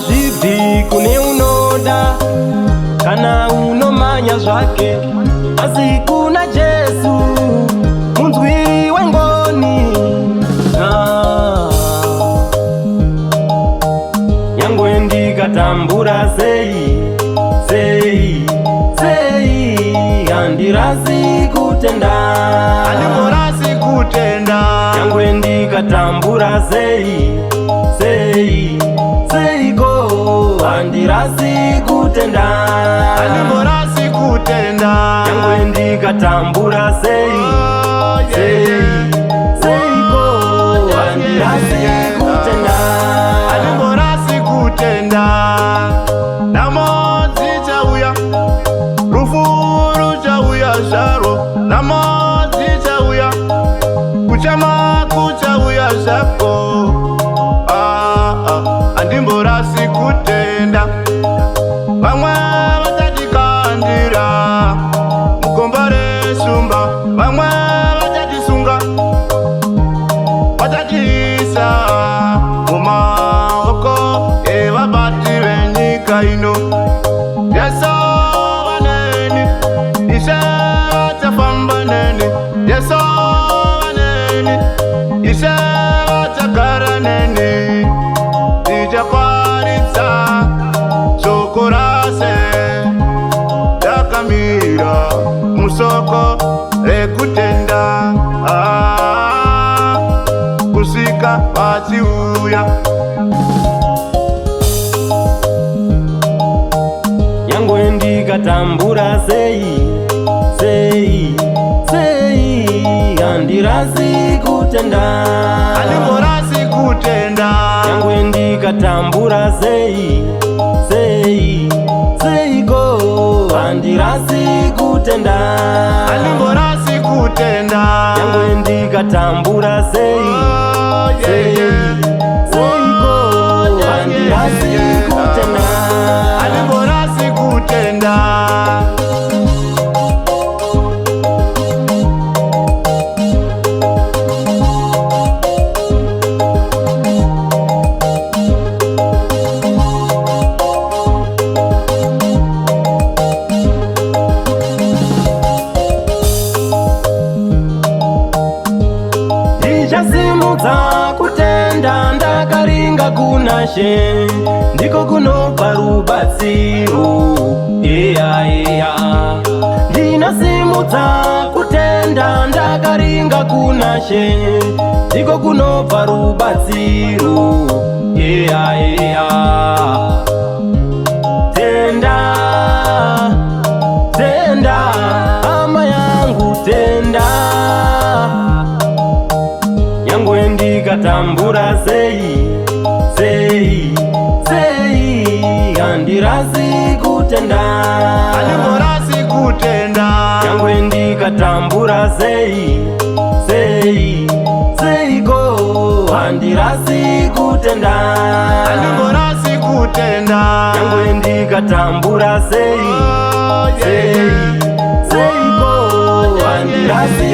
Zvipi kune unoda kana unomanya zvake, asi kuna Jesu munzwi wengoni. Nyangwe ndikatambura sei handirasi kutenda, nyangwe ndikatambura seiko handirasi kutenda, nyangwe ndikatambura seiko handirasi kutenda. Namodzi chauya, rufu ruchauya zvaro. Namodzi chauya, kuchema kuchauya zvako. Handimborasi kutenda. Vamwe vachatikandira mugomba resumba, vamwe vachatisunga, vachatiisa mumaoko evabati venyika ino. Yesu vaneni, Ishe vachafamba neni. Yesu vaneni, Ishe vachagara neni. Ndichaparidza shoko rase ndakamira musoko rekutenda, kusvika vachiuya. Nyangwe ndikatambura sei handirasi kutenda, handimborasi kutenda. nyangwe ndikatambura seiko handirasi kutenda, handimborasi kutenda. nyangwe ndikatambura seiko handirasi kutenda, handimborasi kutenda. Ndichasimudza kutenda ndakaringa kuna She, ndiko kunobva rubatsiro. Ndinasimudza kutenda ndakaringa kuna She, ndiko kunobva rubatsiro. Tenda hama yangu, tenda. Nyangwe ndikatambura sei handirasi kutenda, handimborasi kutenda. nyangwe ndikatambura seiko handirasi kutenda, handimborasi kutenda. nyangwe ndikatambura seiko handirasi